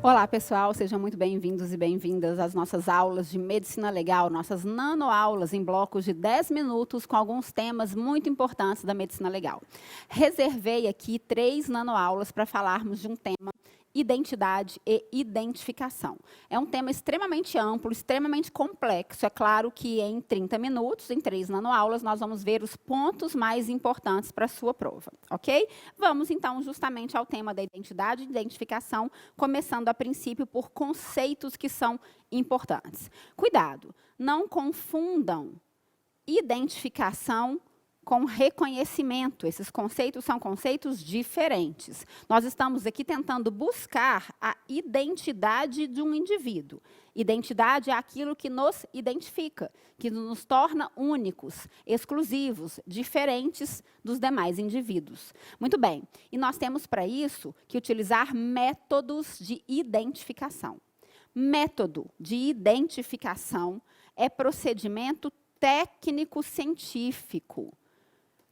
Olá, pessoal, sejam muito bem-vindos e bem-vindas às nossas aulas de Medicina Legal, nossas nanoaulas em blocos de 10 minutos com alguns temas muito importantes da Medicina Legal. Reservei aqui 3 nanoaulas para falarmos de um tema: identidade e identificação. É um tema extremamente amplo, extremamente complexo. É claro que em 30 minutos, em 3 nanoaulas, nós vamos ver os pontos mais importantes para a sua prova, ok? Vamos, então, justamente ao tema da identidade e identificação, começando a princípio por conceitos que são importantes. Cuidado, não confundam identificação com reconhecimento. Esses conceitos são conceitos diferentes. Nós estamos aqui tentando buscar a identidade de um indivíduo. Identidade é aquilo que nos identifica, que nos torna únicos, exclusivos, diferentes dos demais indivíduos. Muito bem, e nós temos para isso que utilizar métodos de identificação. Método de identificação é procedimento técnico-científico,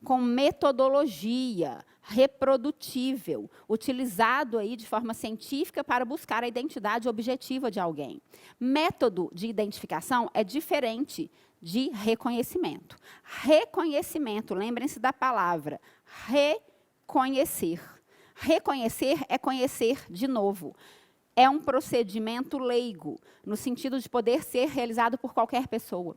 com metodologia, reprodutível, utilizado aí de forma científica para buscar a identidade objetiva de alguém. Método de identificação é diferente de reconhecimento. Reconhecimento, lembrem-se da palavra, reconhecer. Reconhecer é conhecer de novo. É um procedimento leigo, no sentido de poder ser realizado por qualquer pessoa.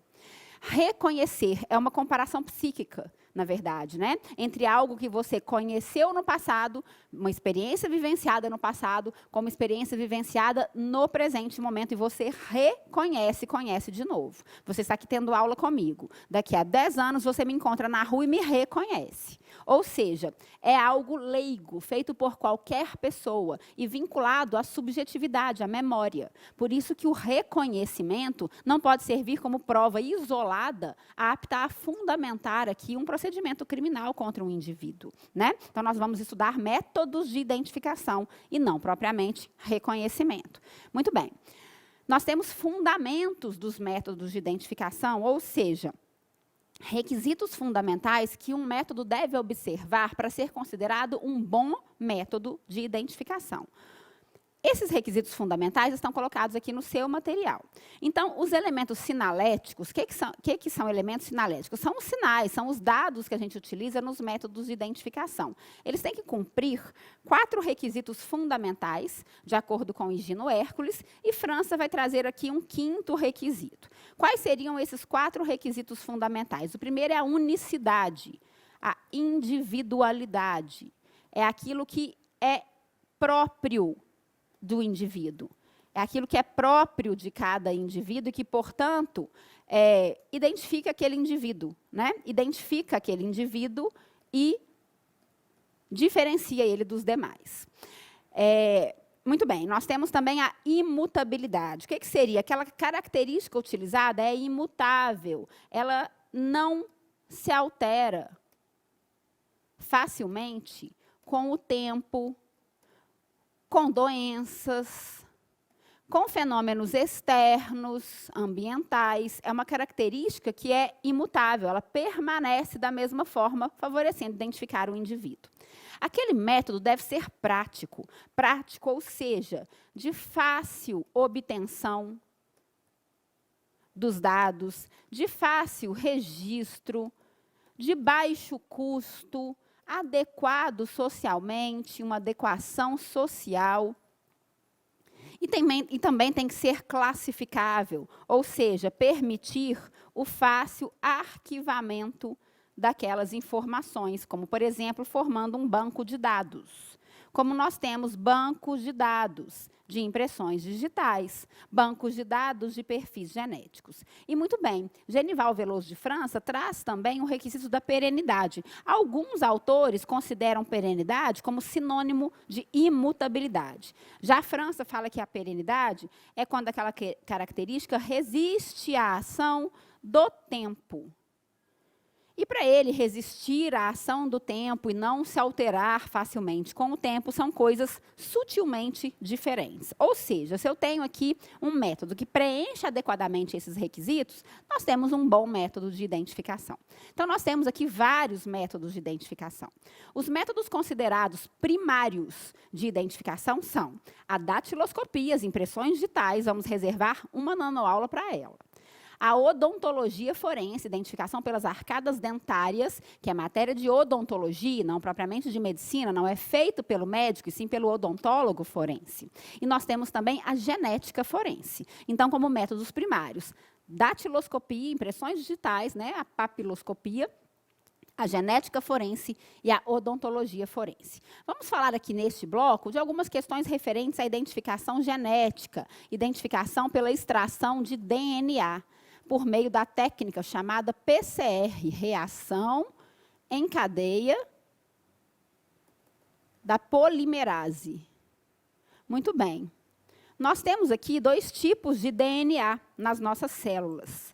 Reconhecer é uma comparação psíquica, na verdade, né? Entre algo que você conheceu no passado, uma experiência vivenciada no passado, com uma experiência vivenciada no presente momento, e você reconhece, conhece de novo. Você está aqui tendo aula comigo. Daqui a 10 anos, você me encontra na rua e me reconhece. Ou seja, é algo leigo, feito por qualquer pessoa e vinculado à subjetividade, à memória. Por isso que o reconhecimento não pode servir como prova isolada apta a fundamentar aqui um procedimento criminal contra um indivíduo, né? Então, nós vamos estudar métodos de identificação e não propriamente reconhecimento. Muito bem. Nós temos fundamentos dos métodos de identificação, ou seja, requisitos fundamentais que um método deve observar para ser considerado um bom método de identificação. Esses requisitos fundamentais estão colocados aqui no seu material. Então, os elementos sinaléticos, o que são elementos sinaléticos? São os sinais, são os dados que a gente utiliza nos métodos de identificação. Eles têm que cumprir 4 requisitos fundamentais, de acordo com Higino Hércules, e França vai trazer aqui um 5º requisito. Quais seriam esses 4 requisitos fundamentais? O primeiro é a unicidade, a individualidade. É aquilo que é próprio do indivíduo. É aquilo que é próprio de cada indivíduo e que, portanto, identifica aquele indivíduo, né? Identifica aquele indivíduo e diferencia ele dos demais. Muito bem, nós temos também a imutabilidade. O que seria? Aquela característica utilizada é imutável, ela não se altera facilmente com o tempo, com doenças, com fenômenos externos, ambientais. É uma característica que é imutável, ela permanece da mesma forma, favorecendo identificar o indivíduo. Aquele método deve ser prático, ou seja, de fácil obtenção dos dados, de fácil registro, de baixo custo, adequado socialmente, uma adequação social. E também tem que ser classificável, ou seja, permitir o fácil arquivamento daquelas informações, como, por exemplo, formando um banco de dados. Como nós temos bancos de dados de impressões digitais, bancos de dados de perfis genéticos. E, muito bem, Genival Veloso de França traz também o requisito da perenidade. Alguns autores consideram perenidade como sinônimo de imutabilidade. Já a França fala que a perenidade é quando aquela característica resiste à ação do tempo. E para ele resistir à ação do tempo e não se alterar facilmente com o tempo, são coisas sutilmente diferentes. Ou seja, se eu tenho aqui um método que preenche adequadamente esses requisitos, nós temos um bom método de identificação. Então, nós temos aqui vários métodos de identificação. Os métodos considerados primários de identificação são a datiloscopia, as impressões digitais, vamos reservar uma nanoaula para ela. A odontologia forense, identificação pelas arcadas dentárias, que é matéria de odontologia, não propriamente de medicina, não é feito pelo médico, e sim pelo odontólogo forense. E nós temos também a genética forense. Então, como métodos primários, datiloscopia, impressões digitais, né, a papiloscopia, a genética forense e a odontologia forense. Vamos falar aqui neste bloco de algumas questões referentes à identificação genética, identificação pela extração de DNA, por meio da técnica chamada PCR, reação em cadeia da polimerase. Muito bem. Nós temos aqui 2 tipos de DNA nas nossas células.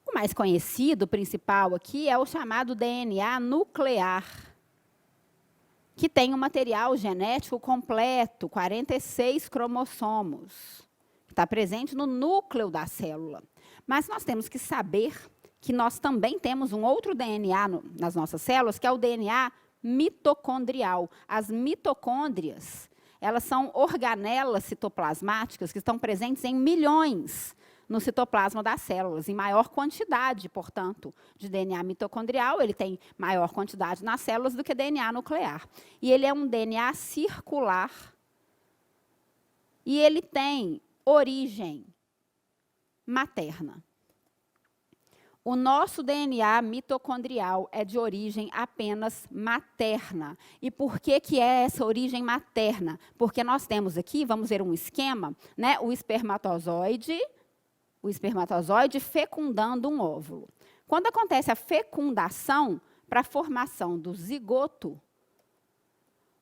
O mais conhecido, principal aqui, é o chamado DNA nuclear, que tem um material genético completo, 46 cromossomos, que está presente no núcleo da célula. Mas nós temos que saber que nós também temos um outro DNA nas nossas células, que é o DNA mitocondrial. As mitocôndrias, elas são organelas citoplasmáticas que estão presentes em milhões no citoplasma das células, em maior quantidade, portanto, de DNA mitocondrial. Ele tem maior quantidade nas células do que DNA nuclear. E ele é um DNA circular. E ele tem origem materna. O nosso DNA mitocondrial é de origem apenas materna. E por que que é essa origem materna? Porque nós temos aqui, vamos ver um esquema, né, o espermatozoide fecundando um óvulo. Quando acontece a fecundação para a formação do zigoto,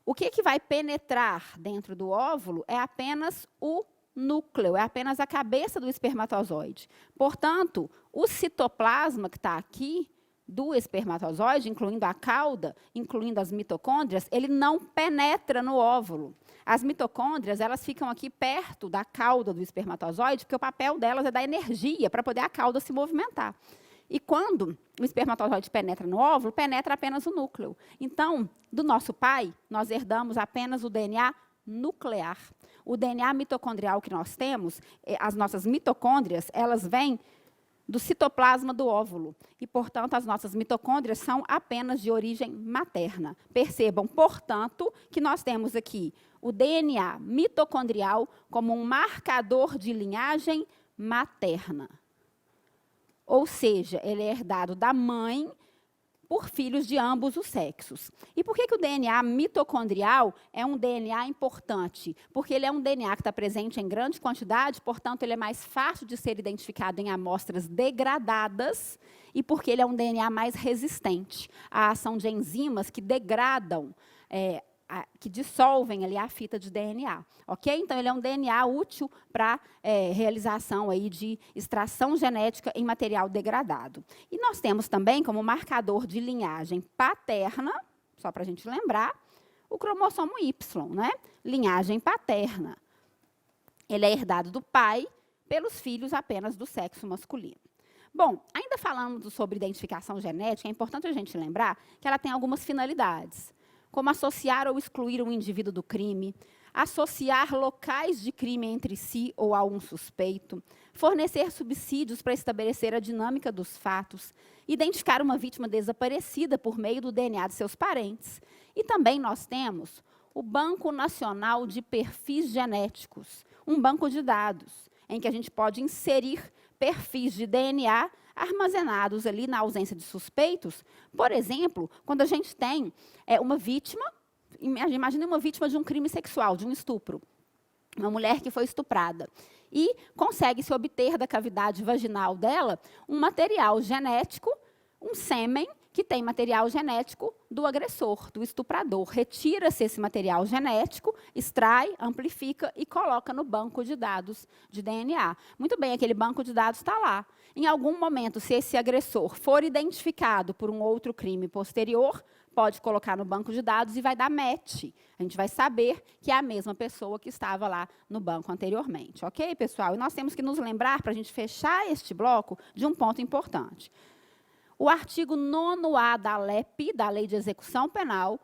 o que vai penetrar dentro do óvulo é apenas o núcleo, é apenas a cabeça do espermatozoide. Portanto, o citoplasma que está aqui do espermatozoide, incluindo a cauda, incluindo as mitocôndrias, ele não penetra no óvulo. As mitocôndrias, elas ficam aqui perto da cauda do espermatozoide, porque o papel delas é dar energia para poder a cauda se movimentar. E quando o espermatozoide penetra no óvulo, penetra apenas o núcleo. Então, do nosso pai, nós herdamos apenas o DNA nuclear. O DNA mitocondrial que nós temos, as nossas mitocôndrias, elas vêm do citoplasma do óvulo. E, portanto, as nossas mitocôndrias são apenas de origem materna. Percebam, portanto, que nós temos aqui o DNA mitocondrial como um marcador de linhagem materna. Ou seja, ele é herdado da mãe por filhos de ambos os sexos. E por que que o DNA mitocondrial é um DNA importante? Porque ele é um DNA que está presente em grande quantidade, portanto, ele é mais fácil de ser identificado em amostras degradadas e porque ele é um DNA mais resistente à ação de enzimas que degradam, que dissolvem ali a fita de DNA, ok? Então, ele é um DNA útil para realização aí de extração genética em material degradado. E nós temos também, como marcador de linhagem paterna, só para a gente lembrar, o cromossomo Y, né? Linhagem paterna. Ele é herdado do pai pelos filhos apenas do sexo masculino. Bom, ainda falando sobre identificação genética, é importante a gente lembrar que ela tem algumas finalidades, como associar ou excluir um indivíduo do crime, associar locais de crime entre si ou a um suspeito, fornecer subsídios para estabelecer a dinâmica dos fatos, identificar uma vítima desaparecida por meio do DNA de seus parentes. E também nós temos o Banco Nacional de Perfis Genéticos, um banco de dados, em que a gente pode inserir perfis de DNA armazenados ali na ausência de suspeitos. Por exemplo, quando a gente tem uma vítima, imagine uma vítima de um crime sexual, de um estupro, uma mulher que foi estuprada, e consegue-se obter da cavidade vaginal dela um material genético, um sêmen, que tem material genético do agressor, do estuprador. Retira-se esse material genético, extrai, amplifica e coloca no banco de dados de DNA. Muito bem, aquele banco de dados está lá. Em algum momento, se esse agressor for identificado por um outro crime posterior, pode colocar no banco de dados e vai dar match. A gente vai saber que é a mesma pessoa que estava lá no banco anteriormente. Ok, pessoal? E nós temos que nos lembrar, para a gente fechar este bloco, de um ponto importante. O artigo 9º-A da LEP, da Lei de Execução Penal,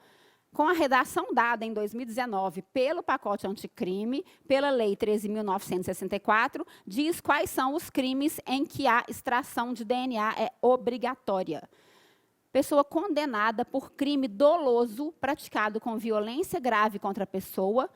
com a redação dada em 2019 pelo pacote anticrime, pela Lei 13.964, diz quais são os crimes em que a extração de DNA é obrigatória. Pessoa condenada por crime doloso praticado com violência grave contra a pessoa,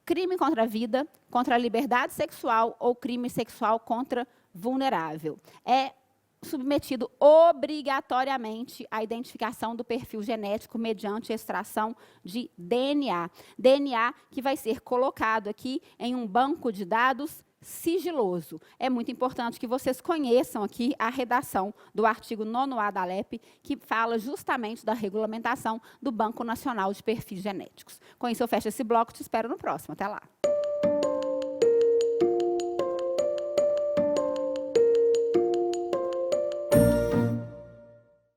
crime contra a vida, contra a liberdade sexual ou crime sexual contra vulnerável. É submetido obrigatoriamente à identificação do perfil genético mediante extração de DNA. DNA que vai ser colocado aqui em um banco de dados sigiloso. É muito importante que vocês conheçam aqui a redação do artigo 9º-A da LEP, que fala justamente da regulamentação do Banco Nacional de Perfis Genéticos. Com isso, eu fecho esse bloco e te espero no próximo. Até lá.